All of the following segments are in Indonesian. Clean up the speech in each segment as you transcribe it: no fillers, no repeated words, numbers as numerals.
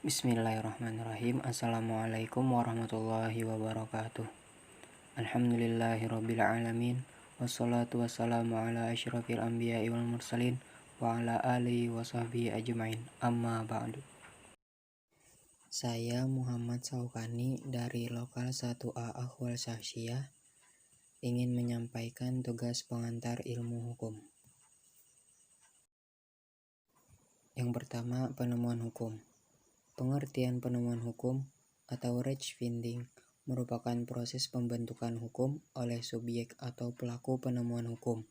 Bismillahirrahmanirrahim. Assalamualaikum warahmatullahi wabarakatuh. Alhamdulillahirabbil alamin. Wassalatu wassalamu ala asyrafil anbiya'i wal mursalin wa ala alihi wa sahbihi ajmain. Amma ba'du. Saya Muhammad Saukani dari Lokal 1A Ahwal Syahsiyah ingin menyampaikan tugas pengantar ilmu hukum. Yang pertama, penemuan hukum. Pengertian penemuan hukum atau rechtfinding merupakan proses pembentukan hukum oleh subjek atau pelaku penemuan hukum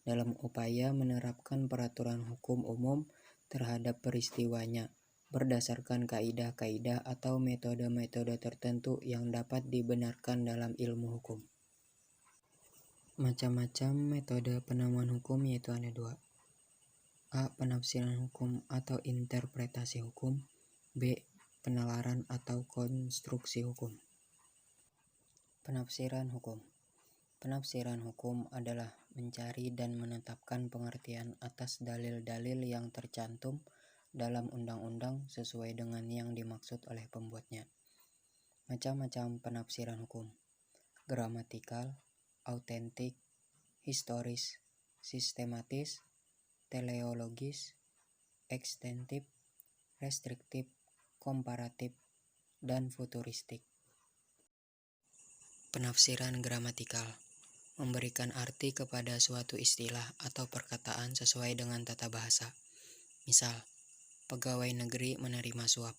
dalam upaya menerapkan peraturan hukum umum terhadap peristiwanya berdasarkan kaidah-kaidah atau metode-metode tertentu yang dapat dibenarkan dalam ilmu hukum. Macam-macam metode penemuan hukum yaitu ada dua. A. Penafsiran hukum atau interpretasi hukum. B. Penalaran atau konstruksi hukum. Penafsiran hukum. Penafsiran hukum adalah mencari dan menetapkan pengertian atas dalil-dalil yang tercantum dalam undang-undang sesuai dengan yang dimaksud oleh pembuatnya. Macam-macam penafsiran hukum: gramatikal, autentik, historis, sistematis, teleologis, ekstentif, restriktif, komparatif, dan futuristik. Penafsiran gramatikal memberikan arti kepada suatu istilah atau perkataan sesuai dengan tata bahasa. Misal, pegawai negeri menerima suap.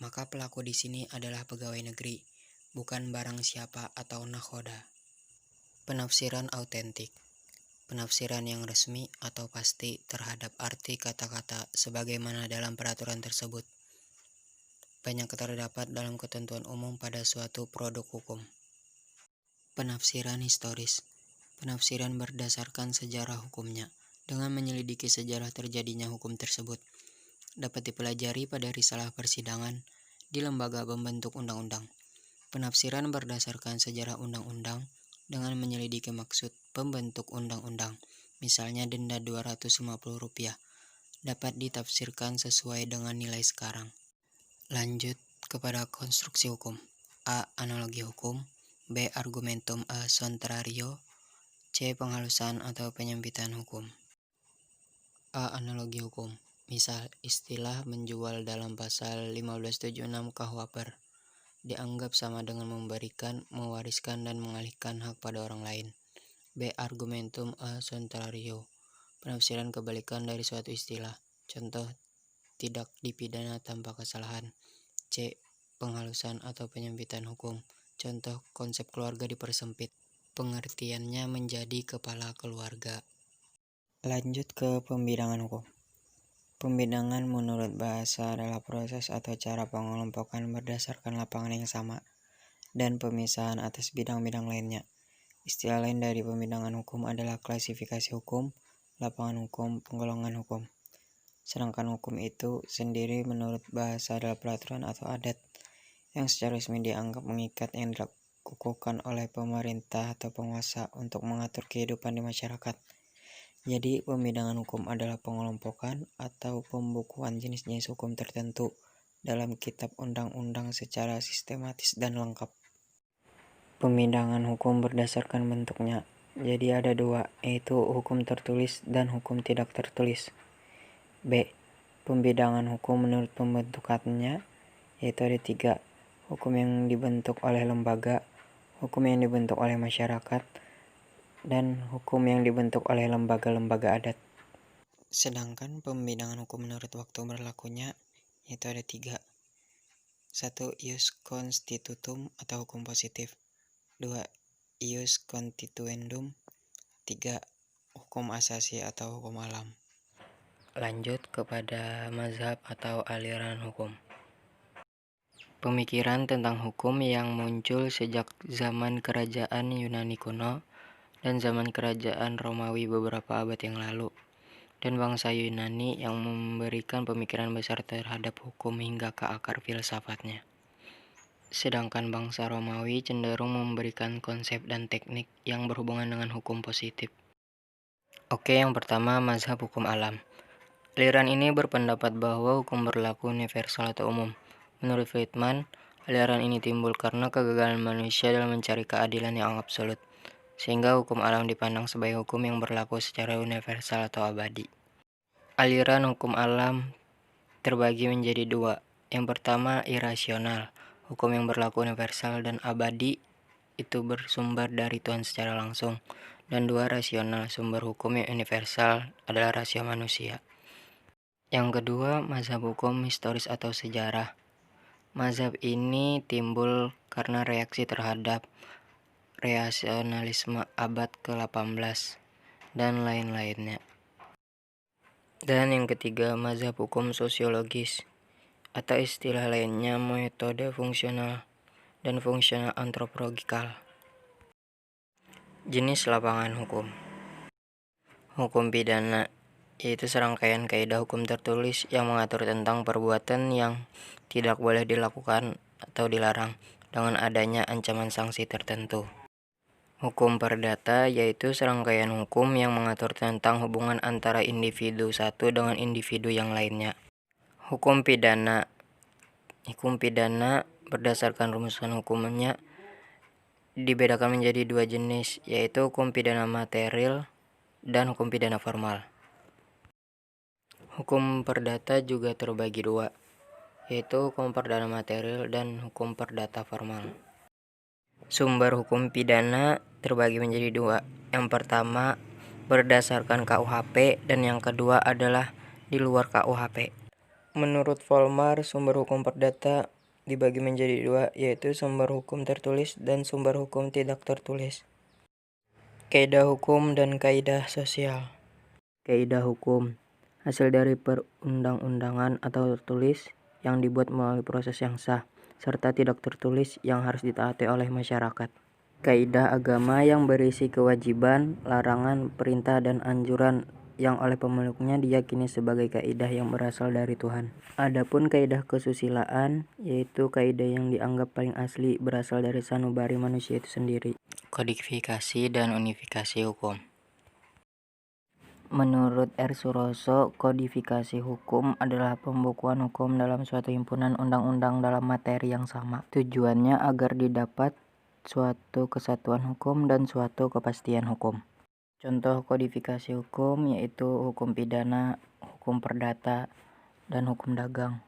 Maka pelaku di sini adalah pegawai negeri, bukan barang siapa atau nakhoda. Penafsiran autentik. Penafsiran yang resmi atau pasti terhadap arti kata-kata sebagaimana dalam peraturan tersebut. Banyak terdapat dalam ketentuan umum pada suatu produk hukum. Penafsiran historis. Penafsiran berdasarkan sejarah hukumnya, dengan menyelidiki sejarah terjadinya hukum tersebut. Dapat dipelajari pada risalah persidangan di lembaga pembentuk undang-undang. Penafsiran berdasarkan sejarah undang-undang dengan menyelidiki maksud pembentuk undang-undang, misalnya denda Rp250, dapat ditafsirkan sesuai dengan nilai sekarang. Lanjut kepada konstruksi hukum. A. Analogi hukum. B. Argumentum a contrario. C. Penghalusan atau penyempitan hukum. A. Analogi hukum. Misal, istilah menjual dalam pasal 1576 KUHP dianggap sama dengan memberikan, mewariskan, dan mengalihkan hak pada orang lain. B. Argumentum a contrario. Penafsiran kebalikan dari suatu istilah. Contoh, tidak dipidana tanpa kesalahan. C. Penghalusan atau penyempitan hukum. Contoh, konsep keluarga dipersempit. Pengertiannya menjadi kepala keluarga. Lanjut ke pembidangan hukum. Pembidangan menurut bahasa adalah proses atau cara pengelompokan berdasarkan lapangan yang sama dan pemisahan atas bidang-bidang lainnya. Istilah lain dari pembidangan hukum adalah klasifikasi hukum, lapangan hukum, penggolongan hukum. Sedangkan hukum itu sendiri menurut bahasa adalah peraturan atau adat yang secara resmi dianggap mengikat yang dilakukan oleh pemerintah atau penguasa untuk mengatur kehidupan di masyarakat. Jadi, pembidangan hukum adalah pengelompokan atau pembukuan jenis-jenis hukum tertentu dalam kitab undang-undang secara sistematis dan lengkap. Pembidangan hukum berdasarkan bentuknya. Jadi ada dua, yaitu hukum tertulis dan hukum tidak tertulis. B. Pembidangan hukum menurut pembentukannya, yaitu ada tiga. Hukum yang dibentuk oleh lembaga, hukum yang dibentuk oleh masyarakat, dan hukum yang dibentuk oleh lembaga-lembaga adat. Sedangkan pembidangan hukum menurut waktu berlakunya, yaitu ada tiga. 1. Ius constitutum atau hukum positif. 2. Ius constituendum. 3. Hukum asasi atau hukum alam. Lanjut kepada mazhab atau aliran hukum. Pemikiran tentang hukum yang muncul sejak zaman kerajaan Yunani kuno dan zaman kerajaan Romawi beberapa abad yang lalu, dan bangsa Yunani yang memberikan pemikiran besar terhadap hukum hingga ke akar filsafatnya. Sedangkan bangsa Romawi cenderung memberikan konsep dan teknik yang berhubungan dengan hukum positif. Oke, yang pertama, mazhab hukum alam. Aliran ini berpendapat bahwa hukum berlaku universal atau umum, Menurut Friedman, aliran ini timbul karena kegagalan manusia dalam mencari keadilan yang absolut, sehingga hukum alam dipandang sebagai hukum yang berlaku secara universal atau abadi. Aliran hukum alam terbagi menjadi dua. Yang pertama, irasional, hukum yang berlaku universal dan abadi itu bersumber dari Tuhan secara langsung. Dan dua, rasional, sumber hukum yang universal adalah rasio manusia. Yang kedua, mazhab hukum historis atau sejarah. Mazhab ini timbul karena reaksi terhadap rasionalisme abad ke-18 dan lain-lainnya. Dan yang ketiga, mazhab hukum sosiologis atau istilah lainnya metode fungsional dan fungsional antropologikal. Jenis lapangan hukum. Hukum pidana yaitu serangkaian kaidah hukum tertulis yang mengatur tentang perbuatan yang tidak boleh dilakukan atau dilarang dengan adanya ancaman sanksi tertentu. Hukum perdata yaitu serangkaian hukum yang mengatur tentang hubungan antara individu satu dengan individu yang lainnya. Hukum pidana berdasarkan rumusan hukumnya dibedakan menjadi dua jenis, yaitu hukum pidana material dan hukum pidana formal. Hukum perdata juga terbagi dua, yaitu hukum perdata material dan hukum perdata formal. Sumber hukum pidana terbagi menjadi dua. Yang pertama berdasarkan KUHP dan yang kedua adalah di luar KUHP. Menurut Volmar, sumber hukum perdata dibagi menjadi dua, yaitu sumber hukum tertulis dan sumber hukum tidak tertulis. Kaidah hukum dan kaidah sosial. Kaidah hukum hasil dari perundang-undangan atau tertulis yang dibuat melalui proses yang sah, serta tidak tertulis yang harus ditaati oleh masyarakat. Kaidah agama yang berisi kewajiban, larangan, perintah, dan anjuran yang oleh pemeluknya diyakini sebagai kaidah yang berasal dari Tuhan. Adapun kaidah kesusilaan, yaitu kaidah yang dianggap paling asli berasal dari sanubari manusia itu sendiri. Kodifikasi dan unifikasi hukum. Menurut R. Suroso, kodifikasi hukum adalah pembukuan hukum dalam suatu himpunan undang-undang dalam materi yang sama. Tujuannya agar didapat suatu kesatuan hukum dan suatu kepastian hukum. Contoh kodifikasi hukum yaitu hukum pidana, hukum perdata, dan hukum dagang.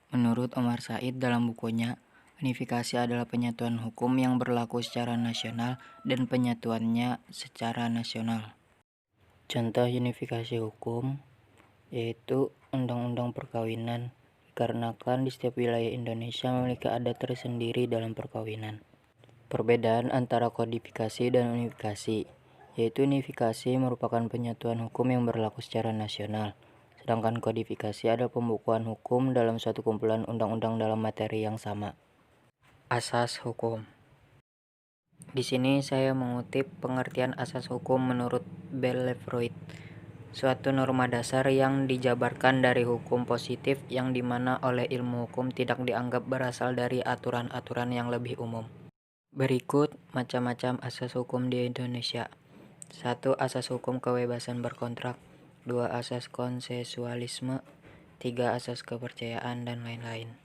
Menurut Omar Said dalam bukunya, unifikasi adalah penyatuan hukum yang berlaku secara nasional dan penyatuannya secara nasional. Contoh unifikasi hukum yaitu Undang-Undang Perkawinan, dikarenakan di setiap wilayah Indonesia memiliki adat tersendiri dalam perkawinan. Perbedaan antara kodifikasi dan unifikasi, yaitu unifikasi merupakan penyatuan hukum yang berlaku secara nasional, sedangkan kodifikasi adalah pembukuan hukum dalam suatu kumpulan undang-undang dalam materi yang sama. Asas hukum. Di sini saya mengutip pengertian asas hukum menurut Bellevoet, suatu norma dasar yang dijabarkan dari hukum positif yang dimana oleh ilmu hukum tidak dianggap berasal dari aturan-aturan yang lebih umum. Berikut macam-macam asas hukum di Indonesia. 1. Asas hukum kebebasan berkontrak. 2. Asas konsensualisme. 3. Asas kepercayaan dan lain-lain.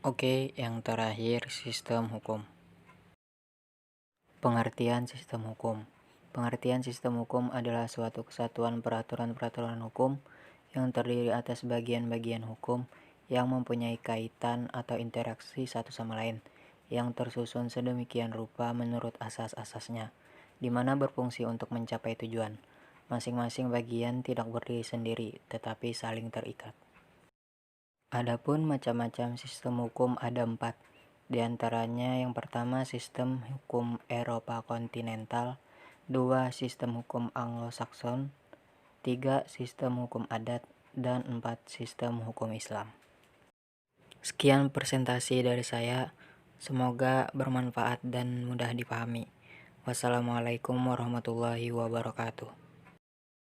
Oke, yang terakhir sistem hukum. Pengertian sistem hukum. Pengertian sistem hukum adalah suatu kesatuan peraturan-peraturan hukum yang terdiri atas bagian-bagian hukum yang mempunyai kaitan atau interaksi satu sama lain, yang tersusun sedemikian rupa menurut asas-asasnya, di mana berfungsi untuk mencapai tujuan. Masing-masing bagian tidak berdiri sendiri, tetapi saling terikat. Adapun macam-macam sistem hukum ada 4. Di antaranya yang pertama sistem hukum Eropa kontinental, 2. Sistem hukum Anglo-Sakson, 3. Sistem hukum adat, dan 4. Sistem hukum Islam. Sekian presentasi dari saya, semoga bermanfaat dan mudah dipahami. Wassalamualaikum warahmatullahi wabarakatuh.